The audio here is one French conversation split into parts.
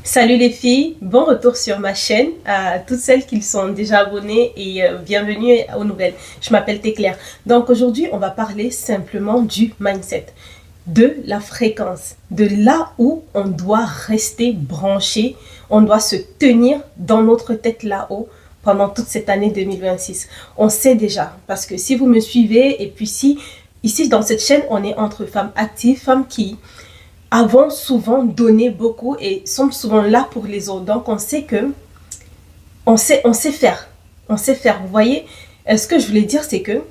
Salut les filles, bon retour sur ma chaîne à toutes celles qui sont déjà abonnées et bienvenue aux nouvelles. Je m'appelle Téclair. Donc aujourd'hui, on va parler simplement du mindset, de la fréquence, de là où on doit rester branché, on doit se tenir dans notre tête là-haut pendant toute cette année 2026. On sait déjà, parce que si vous me suivez et puis si ici dans cette chaîne, on est entre femmes actives, femmes qui avons souvent donné beaucoup et sommes souvent là pour les autres. Donc on sait que on sait faire. On sait faire. Vous voyez, ce que je voulais dire, c'est que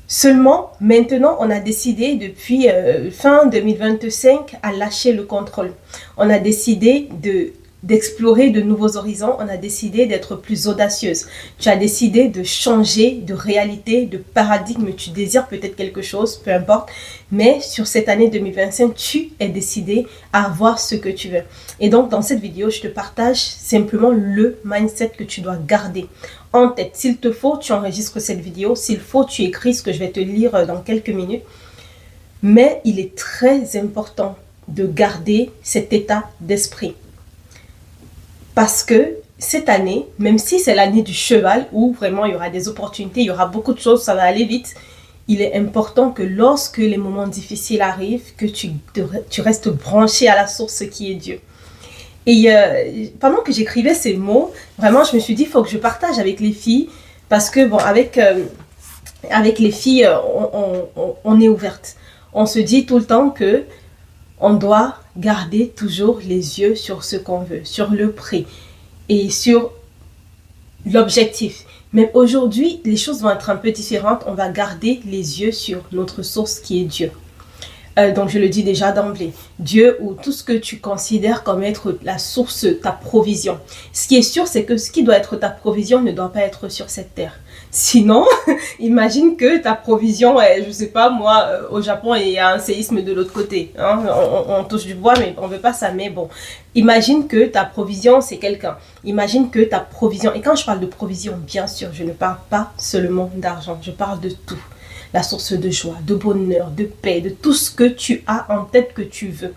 seulement maintenant, on a décidé depuis fin 2025 à lâcher le contrôle. On a décidé d'explorer de nouveaux horizons, on a décidé d'être plus audacieuse. Tu as décidé de changer de réalité, de paradigme, tu désires peut-être quelque chose, peu importe, mais sur cette année 2025, tu es décidé à avoir ce que tu veux. Et donc, dans cette vidéo, je te partage simplement le mindset que tu dois garder en tête. S'il te faut, tu enregistres cette vidéo. S'il faut, tu écris ce que je vais te lire dans quelques minutes. Mais il est très important de garder cet état d'esprit. Parce que cette année, même si c'est l'année du cheval, où vraiment il y aura des opportunités, il y aura beaucoup de choses, ça va aller vite, il est important que lorsque les moments difficiles arrivent, que tu restes branché à la source qui est Dieu. Et pendant que j'écrivais ces mots, vraiment je me suis dit, il faut que je partage avec les filles, parce que bon, avec les filles, on est ouverte. On se dit tout le temps que on doit garder toujours les yeux sur ce qu'on veut, sur le prix et sur l'objectif. Mais aujourd'hui, les choses vont être un peu différentes. On va garder les yeux sur notre source qui est Dieu. Donc je le dis déjà d'emblée, Dieu ou tout ce que tu considères comme être la source, ta provision. Ce qui est sûr, c'est que ce qui doit être ta provision ne doit pas être sur cette terre. Sinon, imagine que ta provision est, je sais pas moi, au Japon, il y a un séisme de l'autre côté. Hein? On touche du bois, mais on veut pas ça. Mais bon, imagine que ta provision, c'est quelqu'un. Imagine que ta provision, et quand je parle de provision, bien sûr, je ne parle pas seulement d'argent, je parle de tout. La source de joie, de bonheur, de paix, de tout ce que tu as en tête que tu veux.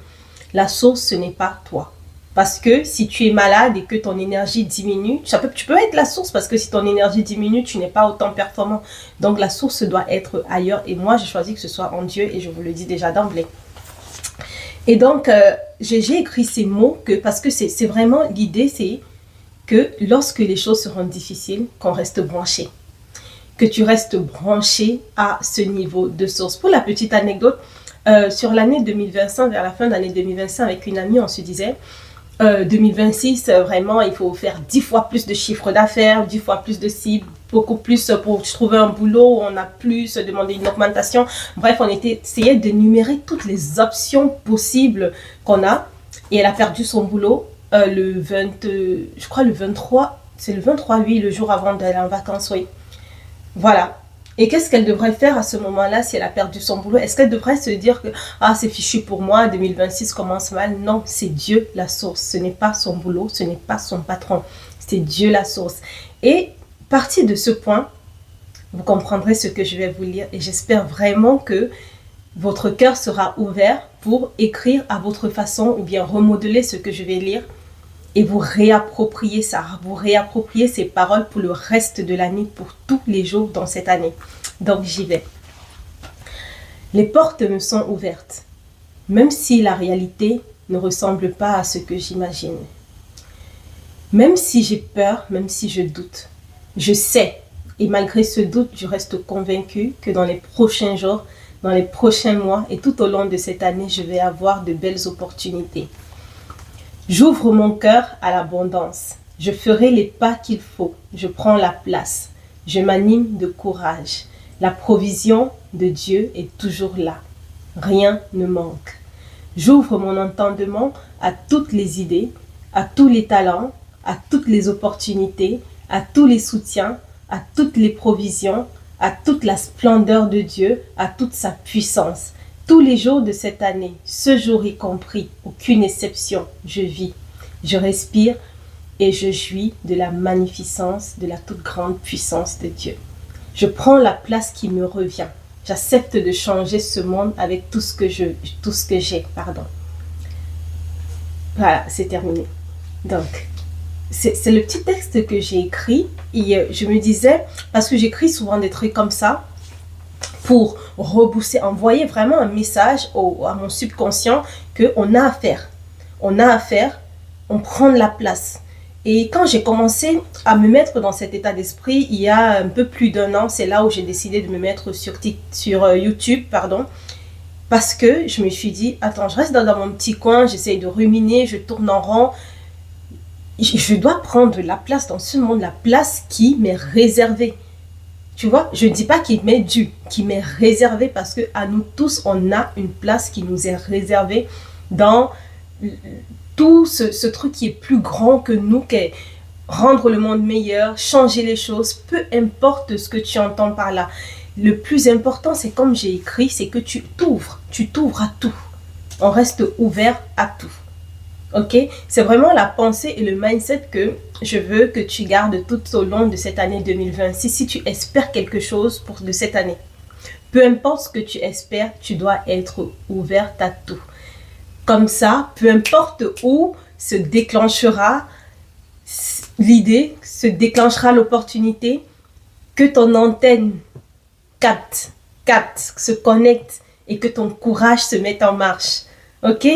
La source, ce n'est pas toi. Parce que si tu es malade et que ton énergie diminue, tu peux être la source parce que si ton énergie diminue, tu n'es pas autant performant. Donc la source doit être ailleurs. Et moi, j'ai choisi que ce soit en Dieu et je vous le dis déjà d'emblée. Et donc, j'ai écrit ces mots parce que c'est vraiment l'idée, c'est que lorsque les choses seront difficiles, qu'on reste branché. Que tu restes branché à ce niveau de source. Pour la petite anecdote, sur l'année 2025, vers la fin de l'année 2025, avec une amie, on se disait 2026, vraiment, il faut faire 10 fois plus de chiffre d'affaires, 10 fois plus de cibles, beaucoup plus pour trouver un boulot, on a plus, demander une augmentation. Bref, on essayait d'énumérer toutes les options possibles qu'on a. Et elle a perdu son boulot le 23, c'est le 23, oui, le jour avant d'aller en vacances, oui. Voilà. Et qu'est-ce qu'elle devrait faire à ce moment-là si elle a perdu son boulot? Est-ce qu'elle devrait se dire que c'est fichu pour moi, 2026 commence mal? Non, c'est Dieu la source. Ce n'est pas son boulot, ce n'est pas son patron. C'est Dieu la source. Et parti de ce point, vous comprendrez ce que je vais vous lire et j'espère vraiment que votre cœur sera ouvert pour écrire à votre façon ou bien remodeler ce que je vais lire. Et vous réappropriez ça, vous réappropriez ces paroles pour le reste de l'année, pour tous les jours dans cette année. Donc j'y vais. Les portes me sont ouvertes, même si la réalité ne ressemble pas à ce que j'imagine. Même si j'ai peur, même si je doute, je sais, et malgré ce doute, je reste convaincue que dans les prochains jours, dans les prochains mois et tout au long de cette année, je vais avoir de belles opportunités. J'ouvre mon cœur à l'abondance. Je ferai les pas qu'il faut. Je prends la place. Je m'anime de courage. La provision de Dieu est toujours là. Rien ne manque. J'ouvre mon entendement à toutes les idées, à tous les talents, à toutes les opportunités, à tous les soutiens, à toutes les provisions, à toute la splendeur de Dieu, à toute sa puissance. Tous les jours de cette année, ce jour y compris, aucune exception, je vis, je respire et je jouis de la magnificence, de la toute grande puissance de Dieu. Je prends la place qui me revient. J'accepte de changer ce monde avec tout ce que j'ai. Voilà, c'est terminé. Donc, c'est le petit texte que j'ai écrit et je me disais, parce que j'écris souvent des trucs comme ça, pour rebooster, envoyer vraiment un message à mon subconscient qu'on a à faire. On a à faire, on prend de la place. Et quand j'ai commencé à me mettre dans cet état d'esprit, il y a un peu plus d'1 an, c'est là où j'ai décidé de me mettre sur YouTube, pardon, parce que je me suis dit, attends, je reste dans mon petit coin, j'essaye de ruminer, je tourne en rond. Je dois prendre de la place dans ce monde, la place qui m'est réservée. Tu vois, je ne dis pas qu'il m'est dû, qu'il m'est réservé, parce que à nous tous, on a une place qui nous est réservée dans tout ce truc qui est plus grand que nous, qui est rendre le monde meilleur, changer les choses, peu importe ce que tu entends par là. Le plus important, c'est comme j'ai écrit, c'est que tu t'ouvres à tout. On reste ouvert à tout. Ok, c'est vraiment la pensée et le mindset que je veux que tu gardes tout au long de cette année 2026. Si tu espères quelque chose de cette année, peu importe ce que tu espères, tu dois être ouverte à tout. Comme ça, peu importe où se déclenchera l'idée, se déclenchera l'opportunité, que ton antenne capte, se connecte et que ton courage se mette en marche. Ok?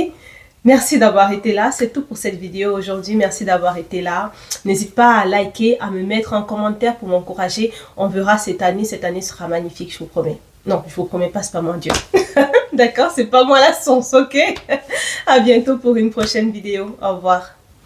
Merci d'avoir été là, c'est tout pour cette vidéo aujourd'hui, merci d'avoir été là. N'hésite pas à liker, à me mettre un commentaire pour m'encourager. On verra cette année sera magnifique, je vous promets. Non, je vous promets pas, c'est pas moi Dieu. D'accord, c'est pas moi la source, ok? À bientôt pour une prochaine vidéo, au revoir.